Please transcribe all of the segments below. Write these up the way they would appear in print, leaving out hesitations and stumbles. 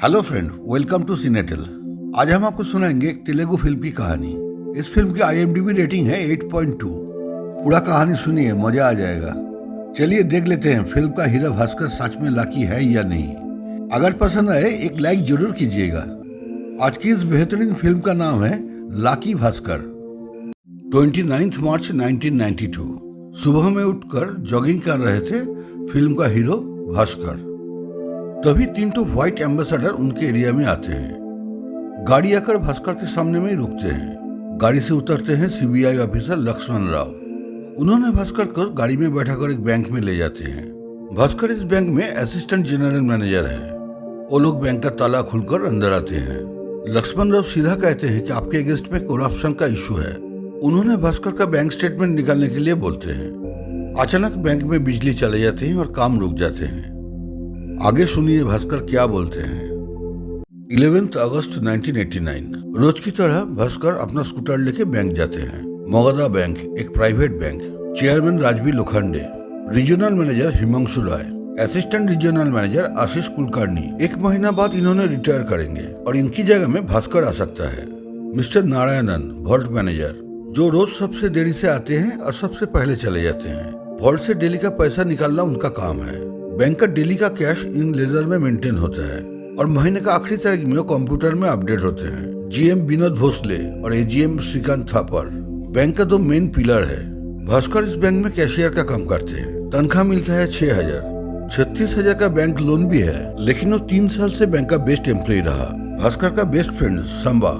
Hello friend, welcome to Cinetel. आज हम आपको सुनाएंगे एक तेलुगु फिल्म की कहानी। इस फिल्म की IMDb रेटिंग है 8.2। पूरा कहानी सुनिए, मजा आ जाएगा। चलिए देख लेते हैं फिल्म का हीरो भास्कर सच में लाकी है या नहीं। अगर पसंद आए एक लाइक जरूर कीजिएगा। आज की इस बेहतरीन फिल्म का नाम है लाकी भास्कर। 29 मार्च 1992 सुबह में उठकर जॉगिंग कर रहे थे फिल्म का हीरो भास्कर। तभी 3 व्हाइट एम्बेसडर उनके एरिया में आते हैं। गाड़ी आकर भास्कर के सामने में ही रुकते हैं। गाड़ी से उतरते हैं CBI ऑफिसर लक्ष्मण राव। उन्होंने भास्कर को गाड़ी में बैठाकर एक बैंक में ले जाते हैं। भास्कर इस बैंक में असिस्टेंट जनरल मैनेजर है। वो लोग बैंक का ताला खुलकर अंदर आते हैं। लक्ष्मण राव सीधा कहते हैं कि आपके अगेंस्ट में करप्शन का इशू है। उन्होंने भास्कर का बैंक स्टेटमेंट निकालने के लिए बोलते हैं। अचानक बैंक में बिजली चले जाती है और काम रुक जाते हैं। आगे सुनिए भास्कर क्या बोलते हैं। 11 अगस्त 1989 रोज की तरह भास्कर अपना स्कूटर लेके बैंक जाते हैं। मगधा बैंक एक private bank. Chairman Rajvi Lokhande, regional manager Himanshu Rai, assistant regional manager Ashish Kulkarni. 1 महीना बाद इन्होंने रिटायर करेंगे और इनकी जगह में भास्कर आ सकता है। मिस्टर नारायणन, वॉल्ट मैनेजर, जो रोज सबसे देरी से आते हैं और सबसे पहले चले जाते हैं। वॉल्ट से डेली का पैसा निकालना उनका काम है। बैंक का डेली का कैश इन लेजर में मेंटेन होता है और महीने का आखिरी तारीख में कंप्यूटर में अपडेट होते हैं। GM विनोद भोसले और AGM श्रीकांत थापर बैंक का 2 मेन पिलर है। भास्कर इस बैंक में कैशियर का काम करते हैं। तनख्वाह मिलता है 6,000। 36,000 का बैंक लोन भी है, लेकिन वो 3 साल से बैंक का बेस्ट एम्प्लॉय रहा। भास्कर का बेस्ट फ्रेंड संबा,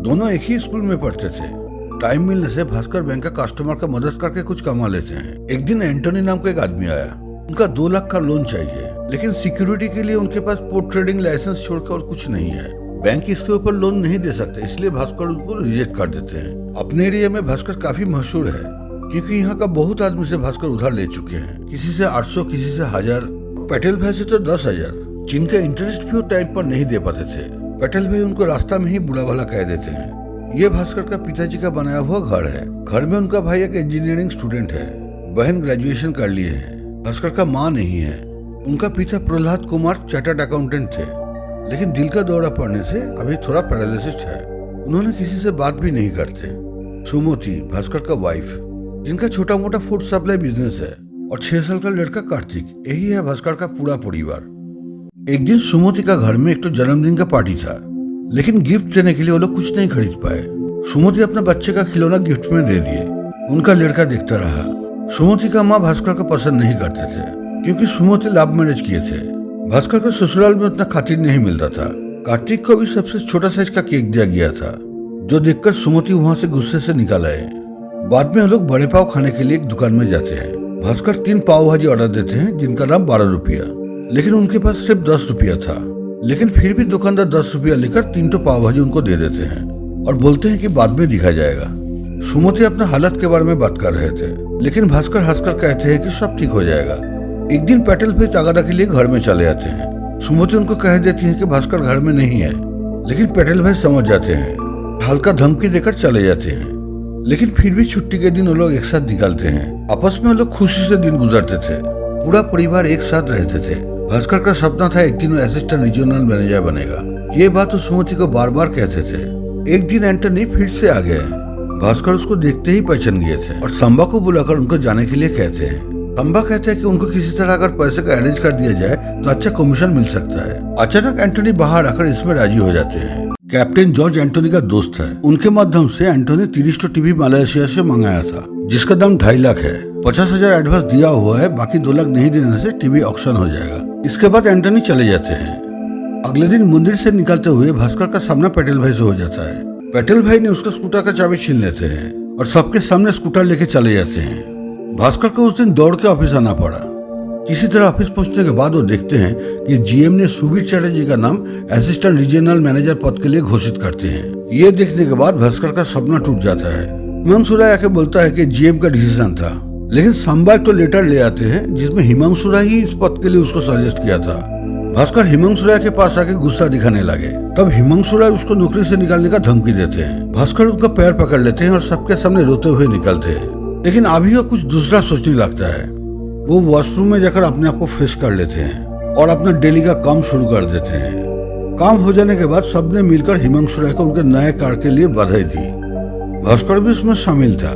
दोनों एक ही स्कूल में पढ़ते थे। टाइम मिलने से भास्कर बैंक का कस्टमर का मदद करके कुछ कमा लेते हैं। एक दिन एंटोनी नाम का एक आदमी आया। उनका 2 लाख का लोन चाहिए, लेकिन सिक्योरिटी के लिए उनके पास पोर्ट ट्रेडिंग लाइसेंस छोड़कर और कुछ नहीं है। बैंक इसके ऊपर लोन नहीं दे सकते, इसलिए भास्कर उनको रिजेक्ट कर देते हैं। अपने एरिया में भास्कर काफी मशहूर है, क्योंकि यहाँ का बहुत आदमी से भास्कर उधार ले चुके हैं। किसी से 800, किसी से 1000, पटेल भाई से तो 10,000, जिनका इंटरेस्ट भी वो टाइम पर नहीं दे पाते थे। पटेल भाई उनको रास्ता में ही बुरा भला कह देते हैं। ये भास्कर का पिताजी का बनाया हुआ घर है। घर में उनका भाई एक इंजीनियरिंग स्टूडेंट है। बहन ग्रेजुएशन कर लिए है। भास्कर का माँ नहीं है। उनका पिता प्रहलाद कुमार चार्टर्ड अकाउंटेंट थे, लेकिन दिल का दौरा पड़ने से अभी थोड़ा पैरालिसिस है। उन्होंने किसी से बात भी नहीं करते। सुमति, भास्कर का वाइफ, जिनका छोटा मोटा फूड सप्लाई बिजनेस है, और 6 साल का लड़का कार्तिक, यही है भास्कर का पूरा परिवार। एक दिन सुमति का घर में एक तो जन्मदिन का पार्टी था, लेकिन गिफ्ट देने के लिए वो लोग कुछ नहीं खरीद पाए। सुमति अपने बच्चे का खिलौना गिफ्ट में दे दिए। उनका लड़का देखता रहा। सुमति का माँ भास्कर को पसंद नहीं करते थे, क्योंकि सुमति लव मैरिज किए थे। भास्कर को ससुराल में उतना खातिर नहीं मिलता था। कार्तिक को भी सबसे छोटा साइज का केक दिया गया था, जो देखकर सुमति वहाँ से गुस्से से निकल आए। बाद में लोग बड़े पाव खाने के लिए एक दुकान में जाते हैं। भास्कर 3 पाव भाजी ऑर्डर देते हैं, जिनका दाम 12 रुपया, लेकिन उनके पास सिर्फ 10 रुपया था। लेकिन फिर भी दुकानदार 10 रुपया लेकर 3 पाव भाजी उनको दे देते हैं और बोलते हैं कि बाद में दिखा जाएगा। सुमति अपना हालत के बारे में बात कर रहे थे, लेकिन भास्कर हंसकर कहते हैं कि सब ठीक हो जाएगा। एक दिन पटेल भाई तगादा के लिए घर में चले आते हैं। सुमति उनको कह देती है कि भास्कर घर में नहीं है, लेकिन पटेल भाई समझ जाते हैं। हल्का धमकी देकर चले जाते हैं, लेकिन फिर भी छुट्टी के दिन वो लोग एक साथ निकलते हैं। आपस में वो लोग खुशी से दिन गुजरते थे। पूरा परिवार एक साथ रहते थे। भास्कर का सपना था एक दिन वो असिस्टेंट रीजनल मैनेजर बनेगा। ये बात वो सुमति को बार बार कहते थे। एक दिन एंटनी फिर से आ गए। भास्कर उसको देखते ही पहचान गए थे और संबा को बुलाकर उनको जाने के लिए कहते हैं। संबा कहते हैं कि उनको किसी तरह अगर पैसे का अरेंज कर दिया जाए तो अच्छा कमीशन मिल सकता है। अचानक एंटनी बाहर आकर इसमें राजी हो जाते हैं। कैप्टन जॉर्ज एंटनी का दोस्त है। उनके माध्यम से एंटनी 30 टीवी मलेशिया से मंगाया था, जिसका दाम 2.5 लाख है। 50,000 एडवांस दिया हुआ है, बाकी 2 लाख नहीं देने से टीवी ऑक्शन हो जाएगा। इसके बाद एंटनी चले जाते हैं। अगले दिन मंदिर से निकलते हुए भास्कर का सामना पटेल भाई से हो जाता है। पटेल भाई ने उसका स्कूटर का चाबी छीन लेते हैं और सबके सामने स्कूटर लेके चले जाते हैं। भास्कर को उस दिन दौड़ के ऑफिस आना पड़ा। किसी तरह ऑफिस पहुंचने के बाद वो देखते हैं कि GM ने सुबीर चैटर्जी का नाम असिस्टेंट रीजनल मैनेजर पद के लिए घोषित करते हैं। ये देखने के बाद भास्कर का सपना टूट जाता है। हिमांशु राय आके बोलता है कि GM का डिसीजन था, लेकिन संबा एक तो लेटर ले आते हैं जिसमें हिमांशु राय ही इस पद के लिए उसको सजेस्ट किया था। भास्कर हिमांशु राय के पास आके गुस्सा दिखाने लगे। तब हिमांशु राय उसको नौकरी से निकालने का धमकी देते हैं। भास्कर उनका पैर पकड़ लेते हैं और सबके सामने रोते हुए निकलते हैं। लेकिन अभी वो कुछ दूसरा सोचने लगता है। वो वॉशरूम में जाकर अपने आप को फ्रेश कर लेते हैं और अपना डेली का काम शुरू कर देते हैं। काम हो जाने के बाद सबने मिलकर हिमांशु राय को उनके नए कार के लिए बधाई दी। भास्कर भी उसमें शामिल था।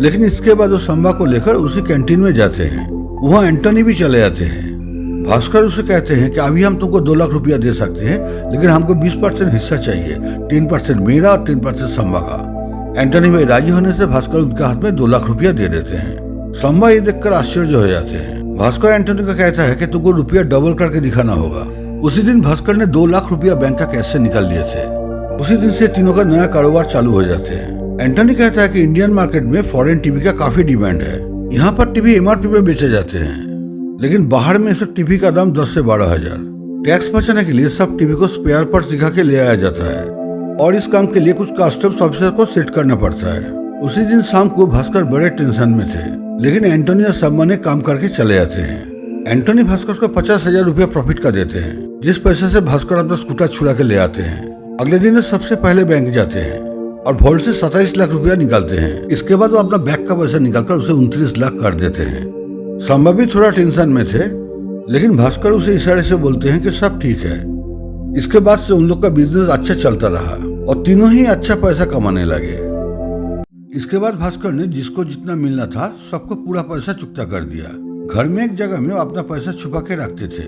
लेकिन इसके बाद वो संभा को लेकर उसी कैंटीन में जाते हैं। वहाँ एंटनी भी चले जाते हैं। भास्कर उसे कहते हैं कि अभी हम तुमको 2 लाख रुपया दे सकते हैं, लेकिन हमको 20% हिस्सा चाहिए, 10% मेरा और 10% संभा का। एंटनी भाई राजी होने से भास्कर उनके हाथ में 2 लाख रुपया दे देते हैं। संभा ये देखकर आश्चर्य हो जाते हैं। भास्कर एंटनी को कहता है कि तुमको रुपया डबल करके दिखाना होगा। उसी दिन भास्कर ने 2 लाख रुपया बैंक का कैश से निकाल लिए थे। उसी दिन से तीनों का नया कारोबार चालू हो जाते हैं। एंटनी कहता है कि इंडियन मार्केट में फॉरेन टीवी का काफी डिमांड है। यहाँ पर टीवी MRP में बेचे जाते हैं, लेकिन बाहर में इस टीवी का दाम 10 से 12 हजार। टैक्स बचाने के लिए सब टीवी को स्पेयर पार्ट्स दिखा के ले आया जाता है और इस काम के लिए कुछ कस्टम्स ऑफिसर को सेट करना पड़ता है। उसी दिन शाम को भास्कर बड़े टेंशन में थे, लेकिन एंटनी और संभा ने काम करके चले जाते हैं। एंटनी भास्कर को 50,000 रुपया प्रॉफिट का देते हैं, जिस पैसे से भास्कर अपना स्कूटर छुड़ा के ले आते हैं। अगले दिन सबसे पहले बैंक जाते हैं और वॉल्ट से 27 लाख रुपया निकालते हैं। इसके बाद वो अपना बैंक का पैसा निकालकर उसे 29 लाख कर देते हैं। संभा भी थोड़ा टेंशन में थे, लेकिन भास्कर उसे इशारे से बोलते हैं कि सब ठीक है। इसके बाद से उन लोग का बिजनेस अच्छा चलता रहा और तीनों ही अच्छा पैसा कमाने लगे। इसके बाद भास्कर ने जिसको जितना मिलना था सबको पूरा पैसा चुकता कर दिया। घर में एक जगह में वो अपना पैसा छुपा के रखते थे।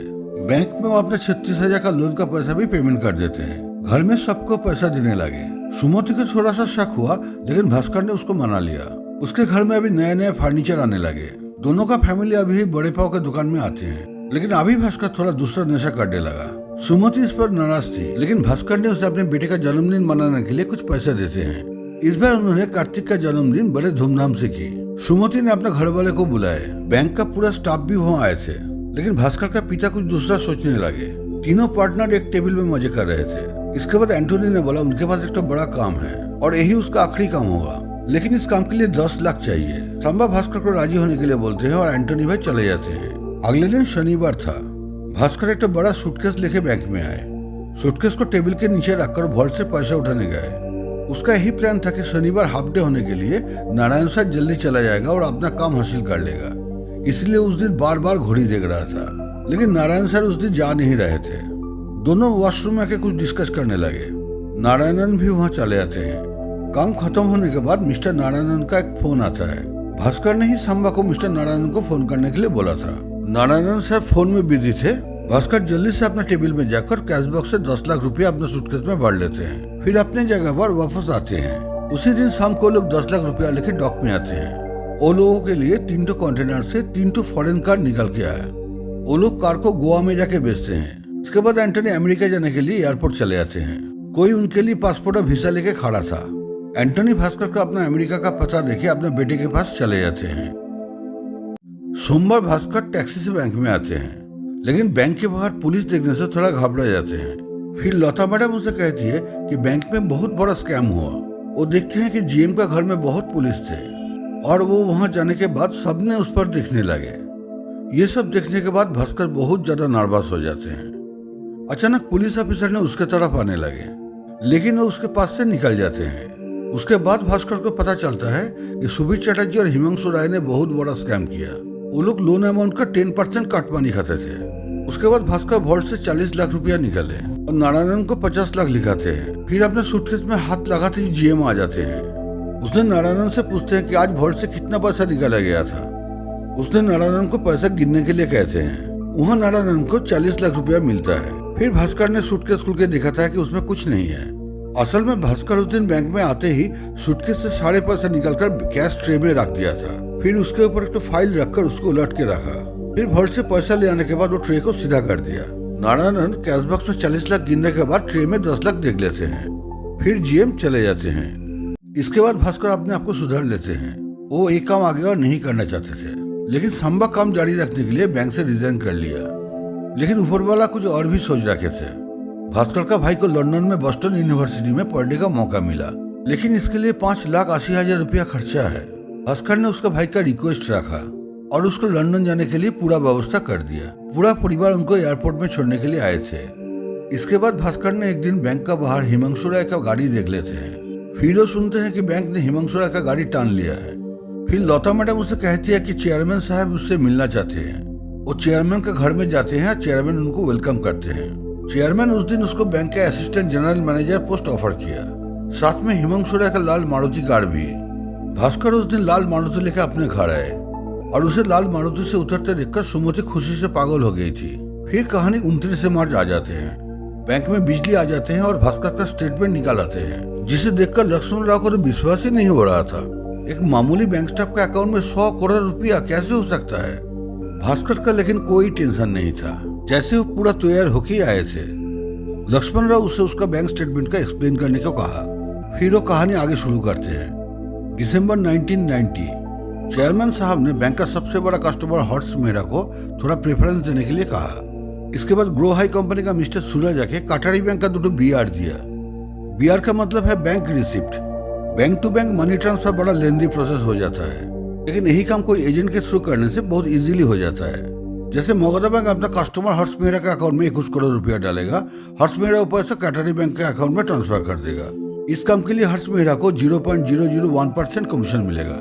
बैंक में वो अपने 36,000 का लोन का पैसा भी पेमेंट कर देते हैं। घर में सबको पैसा देने लगे। सुमति को थोड़ा सा शक हुआ, लेकिन भास्कर ने उसको मना लिया। उसके घर में अभी नए नए फर्नीचर आने लगे। दोनों का फैमिली अभी बड़े पाव के दुकान में आते हैं, लेकिन अभी भास्कर थोड़ा दूसरा नशा करने लगा। सुमति इस पर नाराज थी, लेकिन भास्कर ने उसे अपने बेटे का जन्मदिन मनाने के लिए कुछ पैसे देते हैं। इस बार उन्होंने कार्तिक का जन्मदिन बड़े धूमधाम से की। सुमति ने अपने घर वाले को बुलाए। बैंक का पूरा स्टाफ भी वहाँ आए थे, लेकिन भास्कर का पिता कुछ दूसरा सोचने लगे। तीनों पार्टनर एक टेबल में मजे कर रहे थे। इसके बाद एंटनी ने बोला उनके पास एक तो बड़ा काम है और यही उसका आखिरी काम होगा, लेकिन इस काम के लिए 10 लाख चाहिए। संभा भास्कर को राजी होने के लिए बोलते हैं और एंटनी भाई चले जाते हैं। अगले दिन शनिवार था। भास्कर एक तो बड़ा सूटकेस लेके बैंक में आए। सूटकेस को टेबल के नीचे रखकर वॉल्ट से पैसा उठाने गए। उसका यही प्लान था कि शनिवार हाफ डे होने के लिए नारायण सर जल्दी चला जाएगा और अपना काम हासिल कर लेगा। इसलिए उस दिन बार बार घड़ी देख रहा था, लेकिन नारायण सर उस दिन जा नहीं रहे थे। दोनों वॉशरूम में आके कुछ डिस्कस करने लगे। नारायणन भी वहाँ चले जाते हैं। काम खत्म होने के बाद मिस्टर नारायणन का एक फोन आता है। भास्कर ने ही संभा को मिस्टर नारायणन को फोन करने के लिए बोला था। नारायणन सर फोन में बिजी थे। भास्कर जल्दी से अपने टेबल में जाकर कैश बॉक्स से 10 लाख रुपया अपने सूटकेस में भर लेते हैं, फिर अपने जगह पर वापस आते हैं। उसी दिन शाम को लोग 10 लाख रुपया लेके डॉक में आते हैं। वो लोगों के लिए 3 कंटेनर से 3 फॉरेन कार निकल के आया। वो लोग कार को गोवा में जाके बेचते हैं। इसके बाद एंटनी अमेरिका जाने के लिए एयरपोर्ट चले जाते हैं। कोई उनके लिए पासपोर्ट और वीसा लेके खड़ा था। एंटनी भास्कर को अपना अमेरिका का पता देके अपने बेटे के पास चले जाते हैं। सोमवार भास्कर टैक्सी से बैंक में आते हैं, लेकिन बैंक के बाहर पुलिस देखने से थोड़ा घबरा जाते हैं। फिर लता मैडम उसे कहती है कि बैंक में बहुत बड़ा स्कैम हुआ। वो देखते हैं कि GM का घर में बहुत पुलिस थे और वो वहां जाने के बाद सबने उस पर देखने लगे। ये सब देखने के बाद भास्कर बहुत ज्यादा नर्वस हो जाते हैं। अचानक पुलिस ऑफिसर ने उसके तरफ आने लगे, लेकिन वो उसके पास से निकल जाते हैं। उसके बाद भास्कर को पता चलता है कि सुबीर चटर्जी और हिमांशु राय ने बहुत बड़ा स्कैम किया। वो लोग लोन अमाउंट का 10% काट पानी खाते थे। उसके बाद भास्कर वॉल्ट से 40 लाख रुपया निकाले और नारायणन को 50 लाख लिखाते हैं। फिर अपने सूटकेस में हाथ लगाते ही GM आ जाते हैं। उसने नारायणन से पूछते हैं कि आज वॉल्ट से कितना पैसा निकाला गया था। उसने नारायणन को पैसा गिनने के लिए कहते हैं। वहाँ नारायणन को 40 लाख रुपया मिलता है। फिर भास्कर ने सूटकेस खुल के देखा था कि उसमें कुछ नहीं है। असल में भास्कर उस दिन बैंक में आते ही सूटकेस से सारे पैसे निकालकर कैश ट्रे में रख दिया था। फिर उसके ऊपर एक फाइल रखकर उसको उलट के रखा। फिर वॉल्ट से पैसा ले आने के बाद वो ट्रे को सीधा कर दिया। नारायणन कैश बॉक्स में 40 लाख गिनने के बाद ट्रे में 10 लाख देख लेते हैं। फिर GM चले जाते हैं। इसके बाद भास्कर अपने आप को सुधार लेते हैं। वो एक काम आगे और नहीं करना चाहते थे, लेकिन संभव काम जारी रखने के लिए बैंक से रिजाइन कर लिया। लेकिन ऊपर वाला कुछ और भी सोच रखे थे। भास्कर का भाई को लंदन में बॉस्टन यूनिवर्सिटी में पढ़ने का मौका मिला, लेकिन इसके लिए 5,80,000 रुपया खर्चा है। भास्कर ने उसका भाई का रिक्वेस्ट रखा और उसको लंदन जाने के लिए पूरा व्यवस्था कर दिया। पूरा परिवार उनको एयरपोर्ट में छोड़ने के लिए आए थे। इसके बाद भास्कर ने एक दिन बैंक का बाहर हिमांशु राय का गाड़ी देख लेते हैं। फिर वो सुनते हैं कि बैंक ने हिमांशु राय का गाड़ी टान लिया है। फिर लता मैडम उसे कहती है कि चेयरमैन साहब उससे मिलना चाहते हैं। वो चेयरमैन के घर में जाते हैं। चेयरमैन उनको वेलकम करते हैं। चेयरमैन उस दिन उसको बैंक के assistant general manager post offer किया, साथ में हिमांशु राय का लाल मारुति कार भी। भास्कर उस दिन लाल मारुति लेकर अपने घर आए और उसे लाल मारुति से उतरते देखकर सुमति खुशी से पागल हो गई थी। फिर कहानी 29 मार्च आ जाते हैं। बैंक में बिजली आ जाते हैं और भास्कर का स्टेटमेंट निकाल आते हैं, जिसे देखकर लक्ष्मण राव को तो विश्वास ही नहीं हो रहा था। एक मामूली बैंक स्टाफ के अकाउंट में 100 करोड़ रुपया कैसे हो सकता है। भास्कर का लेकिन कोई टेंशन नहीं था, जैसे वो पूरा तैयार होके आए थे। लक्ष्मण राव उसे उसका बैंक स्टेटमेंट का एक्सप्लेन करने को कहा। फिर वो कहानी आगे शुरू करते हैं। दिसंबर 1990 चेयरमैन साहब ने बैंक का सबसे बड़ा कस्टमर हर्ष मेहरा को थोड़ा प्रेफरेंस देने के लिए कहा। इसके बाद ग्रो हाई कंपनी का मिस्टर सूरज आके कटारी बैंक का 2 BR दिया। BR का मतलब है bank receipt. Bank to bank money transfer बड़ा लेंदी प्रोसेस हो जाता है, लेकिन यही काम कोई एजेंट के थ्रू करने से बहुत इजीली हो जाता है। जैसे मगधा बैंक अपना कस्टमर हर्ष मेहरा के अकाउंट में 21 करोड़ रुपया डालेगा, हर्ष मेहरा ऊपर से कटारी बैंक के अकाउंट में ट्रांसफर कर देगा। इस काम के लिए हर्ष मेहरा को 0.001% कमीशन मिलेगा।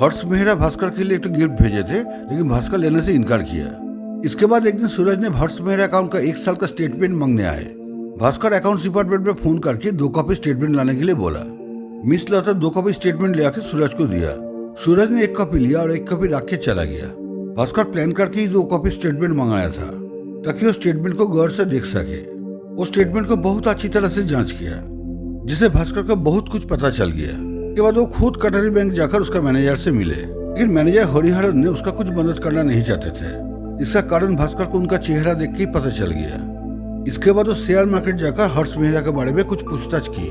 हर्ष मेहरा भास्कर के लिए एक गिफ्ट भेजे थे, लेकिन भास्कर लेने से इनकार किया। इसके बाद एक दिन सूरज ने हर्ष मेहरा अकाउंट का 1 साल का स्टेटमेंट मांगने आए। भास्कर अकाउंट्स डिपार्टमेंट में फोन करके 2 कॉपी स्टेटमेंट लाने के लिए बोला। मिस लता 2 कॉपी स्टेटमेंट ले आके सूरज को दिया। सूरज ने 1 कॉपी लिया और 1 कॉपी रख के चला गया। भास्कर प्लान करके ही 2 कॉपी स्टेटमेंट मंगाया था, ताकि वो स्टेटमेंट को गौर से देख सके। वो स्टेटमेंट को बहुत अच्छी तरह से जांच किया, जिसे भास्कर को बहुत कुछ पता चल गया। के बाद वो खुद कटारी बैंक जाकर उसका मैनेजर से मिले, लेकिन मैनेजर हरिहरन ने उसका कुछ मदद करना नहीं चाहते थे। इसका कारण भास्कर को उनका चेहरा देख के ही पता चल गया। इसके बाद वो शेयर मार्केट जाकर हर्ष मेहरा के बारे में कुछ पूछताछ की।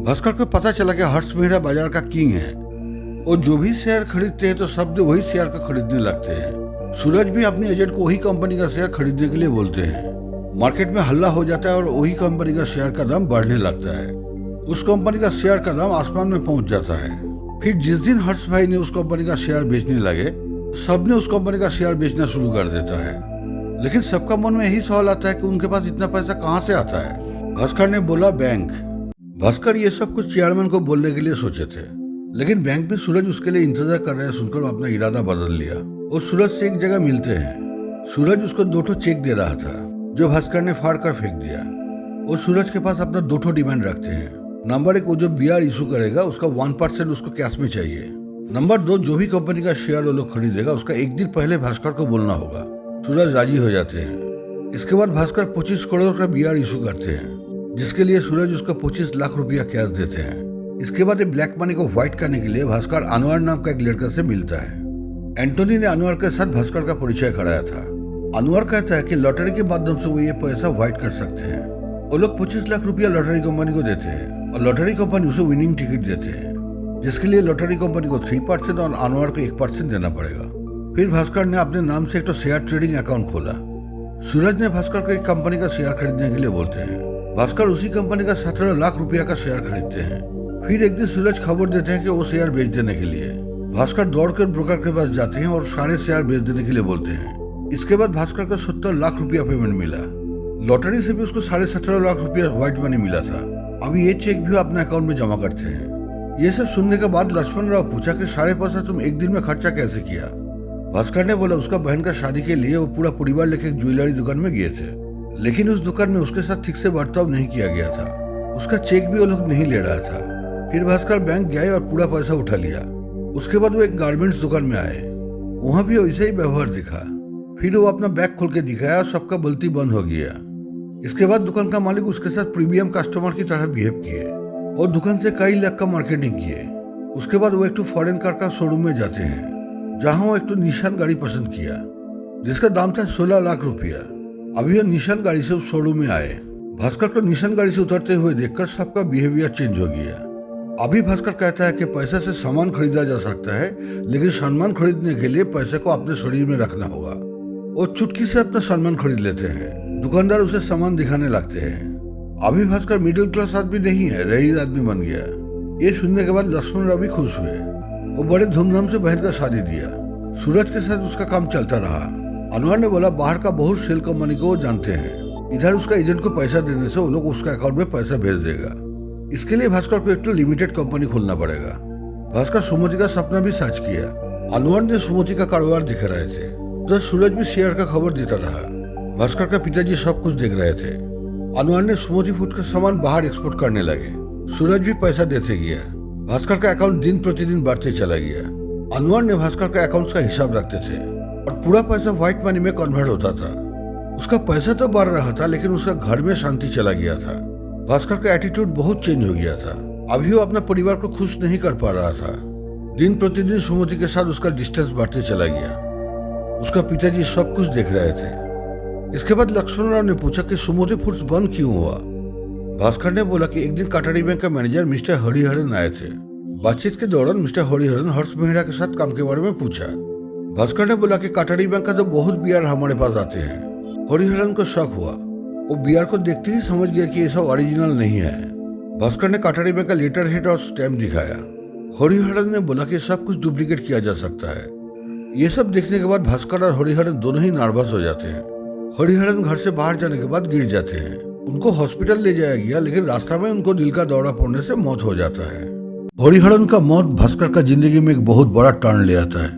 भास्कर को पता चला कि हर्ष मेहरा बाजार का किंग है और जो भी शेयर खरीदते हैं तो सब वही शेयर को खरीदने लगते हैं। सूरज भी अपने एजेंट को वही कंपनी का शेयर खरीदने के लिए बोलते हैं। मार्केट में हल्ला हो जाता है और वही कंपनी का शेयर का दाम बढ़ने लगता है। उस कंपनी का शेयर का दाम आसमान में पहुंच जाता है। फिर जिस दिन हर्ष भाई ने उस कंपनी का शेयर बेचने लगे, सबने उस कंपनी का शेयर बेचना शुरू कर देता है। लेकिन सबका मन में यही सवाल आता है कि उनके पास इतना पैसा कहाँ से आता है। भास्कर ने बोला बैंक। भास्कर ये सब कुछ चेयरमैन को बोलने के लिए सोचे थे, लेकिन बैंक में सूरज उसके लिए इंतजार कर रहे हैं सुनकर अपना इरादा बदल लिया और सूरज से एक जगह मिलते हैं। सूरज उसको 2 चेक दे रहा था, जो भास्कर ने फाड़ कर फेंक दिया। और सूरज के पास अपना 2 डिमांड रखते हैं। नंबर 1, वो जो BR इशू करेगा उसका 1% उसको कैश में चाहिए। नंबर 2, जो भी कंपनी का शेयर वो लोग खरीदेगा उसका 1 दिन पहले भास्कर को बोलना होगा। सूरज राजी हो जाते हैं। इसके बाद भास्कर 25 करोड़ का BR इशू करते हैं, जिसके लिए सूरज उसको 25 लाख रुपया कैश देते हैं। इसके बाद ब्लैक मनी को व्हाइट करने के लिए भास्कर अनवर नाम का एक लड़का से मिलता है। एंटोनी ने अनवर के साथ भास्कर का परिचय कराया था। अनवर कहता है कि लॉटरी के माध्यम से वो ये पैसा व्हाइट कर सकते हैं। वो लोग 25 लाख रुपया लॉटरी कंपनी को देते हैं और लॉटरी कंपनी उसे विनिंग टिकट देते हैं, जिसके लिए लॉटरी कंपनी को 3% और अनवर को 1% देना पड़ेगा। फिर भास्कर ने अपने नाम से एक शेयर ट्रेडिंग अकाउंट खोला। सूरज ने भास्कर को एक कंपनी का शेयर खरीदने के लिए बोलते हैं। भास्कर उसी कंपनी का 17 लाख रुपया का शेयर खरीदते हैं। फिर एक दिन सूरज खबर देते हैं कि वो शेयर बेच देने के लिए। भास्कर दौड़कर ब्रोकर के पास जाते हैं और सारे शेयर बेच देने के लिए बोलते हैं। इसके बाद भास्कर को 70 लाख रुपया पेमेंट मिला। लॉटरी से भी उसको 17.5 लाख रुपया व्हाइट मनी मिला था। अभी ये चेक भी अपने अकाउंट में जमा करते हैं। ये सब सुनने के बाद लक्ष्मण राव पूछा कि 5.5 तुम एक दिन में खर्चा कैसे किया। भास्कर ने बोला उसका बहन का शादी के लिए वो पूरा परिवार लेकर एक ज्वेलरी दुकान में गए थे, लेकिन उस दुकान में उसके साथ ठीक से बर्ताव नहीं किया गया था। उसका चेक भी वो लोग नहीं ले रहा था। फिर भास्कर बैंक गए और पूरा पैसा उठा लिया। उसके बाद वो एक गारमेंट्स दुकान में आए, वहाँ भी वैसे ही व्यवहार दिखा। फिर वो अपना बैग खोल के दिखाया और सबका गलती बंद हो गया। इसके बाद दुकान का मालिक उसके साथ प्रीमियम कस्टमर की तरह बिहेव किए और दुकान से कई लाख का मार्केटिंग किए। उसके बाद वो एक फॉरेन कार का शोरूम में जाते हैं, जहाँ वो एक निशान गाड़ी पसंद किया, जिसका दाम था 16 लाख रुपया। अभी वो निशान गाड़ी से उस शोरूम में आए। भास्कर को निशान गाड़ी से उतरते हुए देखकर सबका बिहेवियर चेंज हो गया। अभी भास्कर कहता है कि पैसे से सामान खरीदा जा सकता है, लेकिन सम्मान खरीदने के लिए पैसे को अपने शरीर में रखना होगा। वो चुटकी से अपना सम्मान खरीद लेते हैं। दुकानदार उसे सामान दिखाने लगते हैं। अभी भास्कर मिडिल क्लास आदमी नहीं है, रईस आदमी बन गया। ये सुनने के बाद लक्ष्मण राव भी खुश हुए। वो बड़े धूमधाम से बहन का शादी दिया। सूरज के साथ उसका काम चलता रहा। अनवर ने बोला बाहर का बहुत सेल कंपनी को वो जानते हैं, इधर उसका एजेंट को पैसा देने से वो लोग उसका अकाउंट में पैसा भेज देगा। इसके लिए भास्कर को एक लिमिटेड कंपनी खोलना पड़ेगा। भास्कर सुमति का सपना भी सच किया। अनवर ने सुमति का कारोबार दिखा रहे थे, उधर सूरज भी शेयर का खबर देता रहा। भास्कर का पिताजी सब कुछ देख रहे थे। अनवर ने सुमति फूड के सामान बाहर एक्सपोर्ट करने लगे। सूरज भी पैसा देते गया। भास्कर का अकाउंट दिन प्रतिदिन बढ़ते चला गया। अनवर ने भास्कर का अकाउंट्स का हिसाब रखते थे और पूरा पैसा व्हाइट मनी में कन्वर्ट होता था। उसका पैसा तो बढ़ रहा था, लेकिन उसका घर में शांति चला गया था। भास्कर का एटीट्यूड बहुत चेंज हो गया था। अभी वो अपना परिवार को खुश नहीं कर पा रहा था। दिन प्रतिदिन सुमति के साथ उसका डिस्टेंस बढ़ते चला गया। उसका पिताजी सब कुछ देख रहे थे। इसके बाद लक्ष्मण राव ने पूछा कि सुमति फूड्स बंद क्यों हुआ। भास्कर ने बोला कि एक दिन कटारी बैंक का मैनेजर मिस्टर हरिहरन आए थे। बातचीत के दौरान मिस्टर हरिहरन हर्ष मेहरा के साथ काम के बारे में पूछा। भास्कर ने बोला कि कटारी बैंक का तो बहुत बियर हमारे पास आते हैं। हरिहरन को शक हुआ। वो बियर को देखते ही समझ गया कि ये सब ओरिजिनल नहीं है। भास्कर ने कटारी बैंक का लेटर हेड और स्टैम्प दिखाया। हरिहरन ने बोला कि सब कुछ डुप्लीकेट किया जा सकता है। ये सब देखने के बाद भास्कर और हरिहरन दोनों ही नर्वस हो जाते हैं। हरिहरन घर से बाहर जाने के बाद गिर जाते हैं। उनको हॉस्पिटल ले जाया गया, लेकिन रास्ता में उनको दिल का दौरा पड़ने से मौत हो जाता है। हरिहरन का मौत भास्कर का जिंदगी में एक बहुत बड़ा टर्न ले आता है।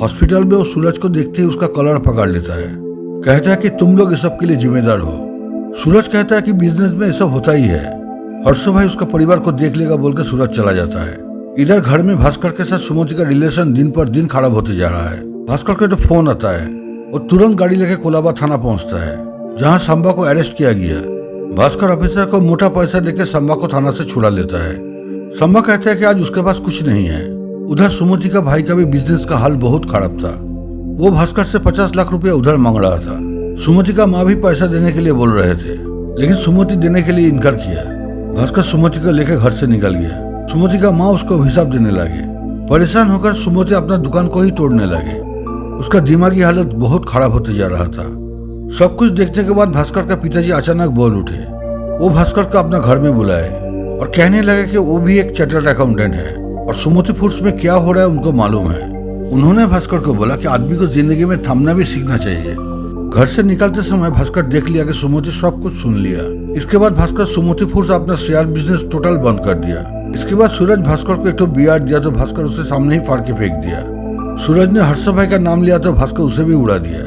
हॉस्पिटल में वो सूरज को देखते ही उसका कलर पकड़ लेता है। कहता है कि तुम लोग इस सब के लिए जिम्मेदार हो। सूरज कहता है कि बिजनेस में ये सब होता ही है। हर्षो भाई उसका परिवार को देख लेगा बोल के सूरज चला जाता है। इधर घर में भास्कर के साथ सुमति का रिलेशन दिन पर दिन खराब होते जा रहा है। भास्कर का तो फोन आता है। वो तुरंत गाड़ी लेके कोलाबा थाना पहुंचता है, जहां संबा को अरेस्ट किया गया। भास्कर ऑफिसर को मोटा पैसा देकर संबा को थाना से छुड़ा लेता है। संबा कहता है कि आज उसके पास कुछ नहीं है। उधर सुमति का भाई का भी बिजनेस का हाल बहुत खराब था। वो भास्कर से 50 लाख रुपया उधर मांग रहा था। सुमति का माँ भी पैसा देने के लिए बोल रहे थे, लेकिन सुमति देने के लिए इनकार किया। भास्कर सुमति को लेकर घर से निकल गया। सुमति का माँ उसको हिसाब देने लगे। परेशान होकर सुमति अपना दुकान को ही तोड़ने लगे। उसका दिमागी हालत बहुत खराब होते जा रहा था। सब कुछ देखने के बाद भास्कर का पिताजी अचानक बोल उठे। वो भास्कर को अपना घर में बुलाए और कहने लगे कि वो भी एक चार्टर्ड अकाउंटेंट है और सुमति फूड्स में क्या हो रहा है उनको मालूम है। उन्होंने भास्कर को बोला कि आदमी को जिंदगी में थमना भी सीखना चाहिए। घर से निकलते समय भास्कर देख लिया कि सुमति सब कुछ सुन लिया। इसके बाद भास्कर सुमति फूड्स अपना शेयर बिजनेस टोटल बंद कर दिया। इसके बाद सूरज भास्कर को एक तो बियर दिया तो भास्कर उसे सामने ही फाड़ के फेंक दिया। सूरज ने हर्ष भाई का नाम लिया तो भास्कर उसे भी उड़ा दिया।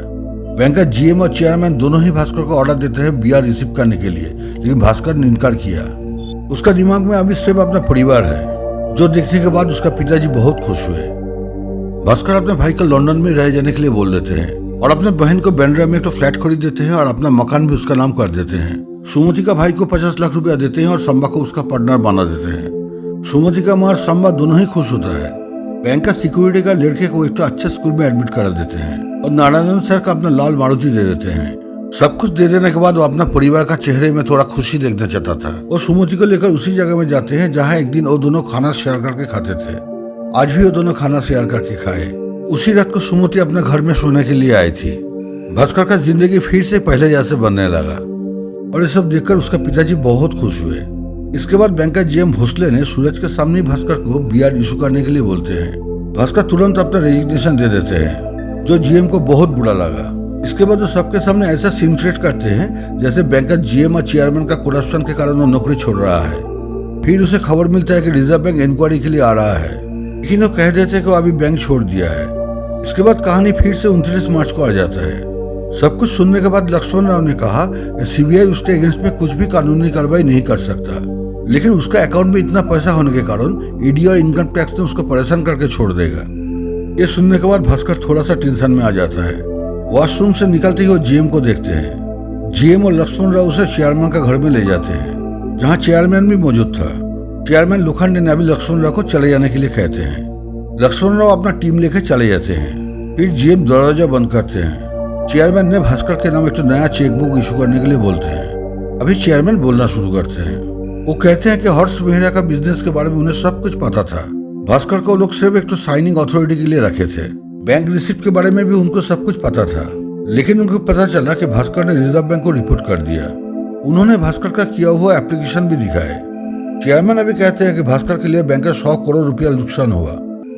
बैंक का जीएम और चेयरमैन दोनों ही भास्कर को ऑर्डर देते हैं बियर रिसीव करने के लिए, लेकिन भास्कर ने इनकार किया। उसका दिमाग में अभी सिर्फ अपना परिवार है, जो देखने के बाद उसका पिताजी बहुत खुश हुए। भास्कर अपने भाई को लंदन में रह जाने के लिए बोल देते हैं और अपने बहन को बांद्रा में एक तो फ्लैट खरीद देते हैं और अपना मकान भी उसका नाम कर देते हैं। सुमति का भाई को 50 लाख रुपया देते हैं और संबा को उसका पार्टनर बना देते हैं। सुमति का मां और संबा दोनों ही खुश होता है। बैंक का सिक्योरिटी का लड़के को एक तो अच्छे स्कूल में एडमिट करा देते हैं और नारायण सर का अपना लाल मारुति दे देते हैं। सब कुछ दे देने के बाद वो अपना परिवार का चेहरे में थोड़ा खुशी देखना चाहता था। वो सुमति को लेकर उसी जगह में जाते हैं जहाँ एक दिन वो दोनों खाना शेयर करके खाते थे। आज भी वो दोनों खाना शेयर करके खाए। उसी रात को सुमति अपने घर में सोने के लिए आई थी। भास्कर का जिंदगी फिर से पहले जैसे बनने लगा और ये सब देखकर उसका पिताजी बहुत खुश हुए। इसके बाद बैंक का जीएम भोसले ने सूरज के सामने भास्कर को बियर इशू करने के लिए बोलते हैं। भास्कर तुरंत अपना रेजिग्नेशन दे देते हैं, जो जीएम को बहुत बुरा लगा। इसके बाद वो सबके सामने ऐसा सीन क्रिएट करते हैं जैसे बैंक का जीएम और चेयरमैन का करप्शन के कारण वो नौकरी छोड़ रहा है। फिर उसे खबर मिलता है कि रिजर्व बैंक इंक्वायरी के लिए आ रहा है, लेकिन वो कह देते हैं कि वो अभी बैंक छोड़ दिया है। इसके बाद कहानी फिर से 29 मार्च को आ जाता है। सब कुछ सुनने के बाद लक्ष्मण राव ने कहा कि सीबीआई उसके अगेंस्ट में कुछ भी कानूनी कार्रवाई नहीं कर सकता, लेकिन उसका अकाउंट में इतना पैसा होने के कारण ईडी और इनकम टैक्स ने उसको परेशान करके छोड़ देगा। ये सुनने के बाद भास्कर थोड़ा सा टेंशन में आ जाता है। वॉशरूम से निकलते ही वो जीएम को देखते हैं। जीएम और लक्ष्मण राव उसे चेयरमैन का घर में ले जाते हैं, जहाँ चेयरमैन भी मौजूद था। चेयरमैन लोखंडे ने अभी लक्ष्मण राव को चले जाने के लिए कहते हैं। लक्ष्मण राव अपना टीम लेकर चले जाते हैं। फिर जीएम दरवाजा बंद करते हैं। चेयरमैन ने भास्कर के नाम एक तो नया चेकबुक इशू करने के लिए बोलते हैं। अभी चेयरमैन बोलना शुरू करते हैं। वो कहते हैं कि हर्ष मेहरा का बिजनेस के बारे में उन्हें सब कुछ पता था। भास्कर को लोग सिर्फ एक तो साइनिंग अथॉरिटी के लिए रखे थे। बैंक रिसिप्ट के बारे में भी उनको सब कुछ पता था, लेकिन उनको पता चला कि भास्कर ने रिजर्व बैंक को रिपोर्ट कर दिया। उन्होंने भास्कर का किया हुआ एप्लीकेशन भी दिखाए। चेयरमैन अभी कहते हैं कि भास्कर के लिए बैंक का 100 करोड़ रुपया नुकसान हुआ,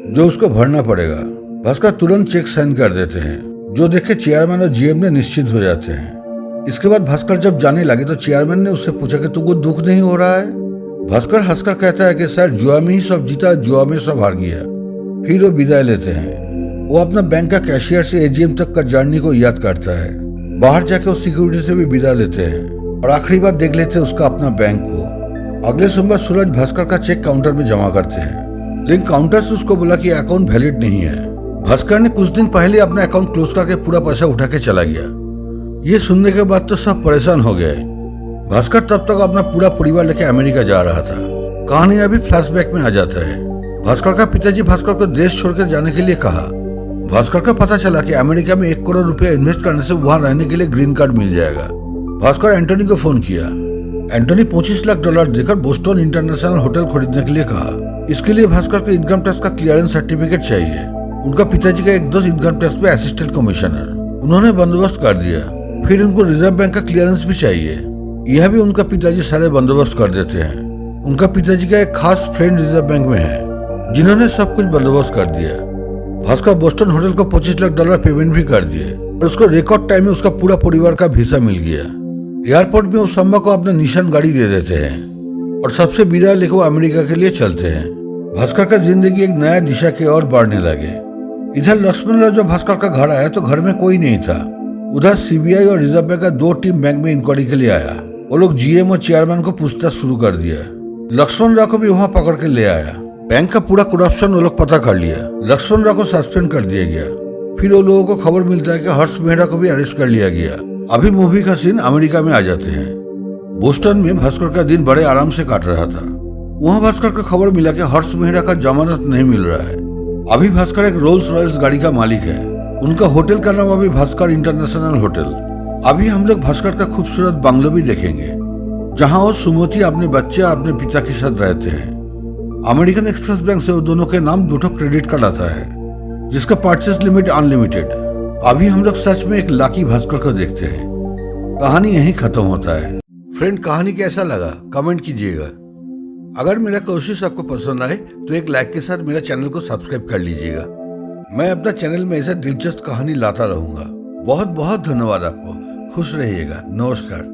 जो उसको भरना पड़ेगा। भास्कर तुरंत चेक साइन कर देते हैं, जो देखे चेयरमैन और जीएम ने निश्चित हो जाते हैं। इसके बाद भास्कर जब जाने लगे तो चेयरमैन ने उससे पूछा कि तुमको दुख नहीं हो रहा है। भास्कर हंसकर कहता है कि सर, जुआ में ही सब जीता, जुआ में सब हार गया। फिर वो विदाई लेते हैं। वो अपना बैंक का कैशियर से एजीएम तक का जर्नी को याद करता है। बाहर जाके वो सिक्योरिटी से भी विदा लेते हैं और आखिरी बार देख लेते उसका अपना बैंक को। अगले सोमवार सूरज भास्कर का चेक काउंटर में जमा करते हैं, लेकिन काउंटर से उसको बोला कि अकाउंट वैलिड नहीं है। भास्कर ने कुछ दिन पहले अपना अकाउंट क्लोज करके पूरा पैसा उठा के चला गया। ये सुनने के बाद तो सब परेशान हो गए। भास्कर तब तक अपना पूरा परिवार लेके अमेरिका जा रहा था। कहानी अभी फ्लैशबैक में आ जाता है। भास्कर का पिताजी भास्कर को देश छोड़कर जाने के लिए कहा। भास्कर का पता चला कि अमेरिका में 1 करोड़ रुपया इन्वेस्ट करने से वहां रहने के लिए ग्रीन कार्ड मिल जाएगा। भास्कर एंटोनी को फोन किया। एंटोनी $25 लाख देकर बोस्टन इंटरनेशनल होटल खरीदने के लिए कहा। इसके लिए भास्कर को इनकम टैक्स का क्लियरेंस सर्टिफिकेट चाहिए। उनका पिताजी का एक दोस्त इनकम टैक्स पे असिस्टेंट कमिश्नर, उन्होंने बंदोबस्त कर दिया। फिर उनको रिजर्व बैंक का क्लियरेंस भी चाहिए, यह भी उनका पिताजी सारे बंदोबस्त कर देते हैं। उनका पिताजी का एक खास फ्रेंड रिजर्व बैंक में है, जिन्होंने सब कुछ बंदोबस्त कर दिया। भास्कर बोस्टन होटल को $25 लाख पेमेंट भी कर दिए और उसको रिकॉर्ड टाइम में उसका पूरा परिवार का वीसा मिल गया। एयरपोर्ट में उस सम्मा को अपना निशान गाड़ी दे देते हैं और सबसे विदाई लेकर वो अमेरिका के लिए चलते हैं। भास्कर का जिंदगी एक नया दिशा की ओर बढ़ने लगे। इधर लक्ष्मण राव जब भास्कर का घर आया तो घर में कोई नहीं था। उधर सीबीआई और रिजर्व बैंक का 2 टीम बैंक में इंक्वायरी के लिए आया। वो लोग जीएम और चेयरमैन को पूछताछ शुरू कर दिया। लक्ष्मण राव को भी वहां पकड़ के ले आया। बैंक का पूरा करप्शन वो लोग पता कर लिया। लक्ष्मण राव को सस्पेंड कर दिया गया। फिर वो लोगों को खबर मिलता है कि हर्ष मेहरा को भी अरेस्ट कर लिया गया। अभी मूवी का सीन अमेरिका में आ जाते हैं। बोस्टन में भास्कर का दिन बड़े आराम से काट रहा था। वहां भास्कर को खबर मिला कि हर्ष मेहरा का जमानत नहीं मिल रहा है। अभी भास्कर एक रोल्स रॉयल्स गाड़ी का मालिक है। उनका होटल का नाम अभी भास्कर इंटरनेशनल होटल। अभी हम लोग भास्कर का खूबसूरत बंगलो भी देखेंगे, जहां वो सुमति अपने बच्चे और अपने पिता के साथ रहते हैं। अमेरिकन एक्सप्रेस बैंक से वो दोनों के नाम 2 क्रेडिट कार्ड आता है, जिसका परचेस लिमिट अनलिमिटेड। अभी हम लोग सच में एक लाकी भास्कर को देखते हैं। कहानी यहीं खत्म होता है। फ्रेंड, कहानी कैसा लगा कमेंट कीजिएगा। अगर मेरा कोशिश आपको पसंद आए तो एक लाइक के साथ मेरा चैनल को सब्सक्राइब कर लीजिएगा। मैं अपना चैनल में ऐसा दिलचस्प कहानी लाता रहूंगा। बहुत बहुत धन्यवाद आपको। खुश रहिएगा। नमस्कार।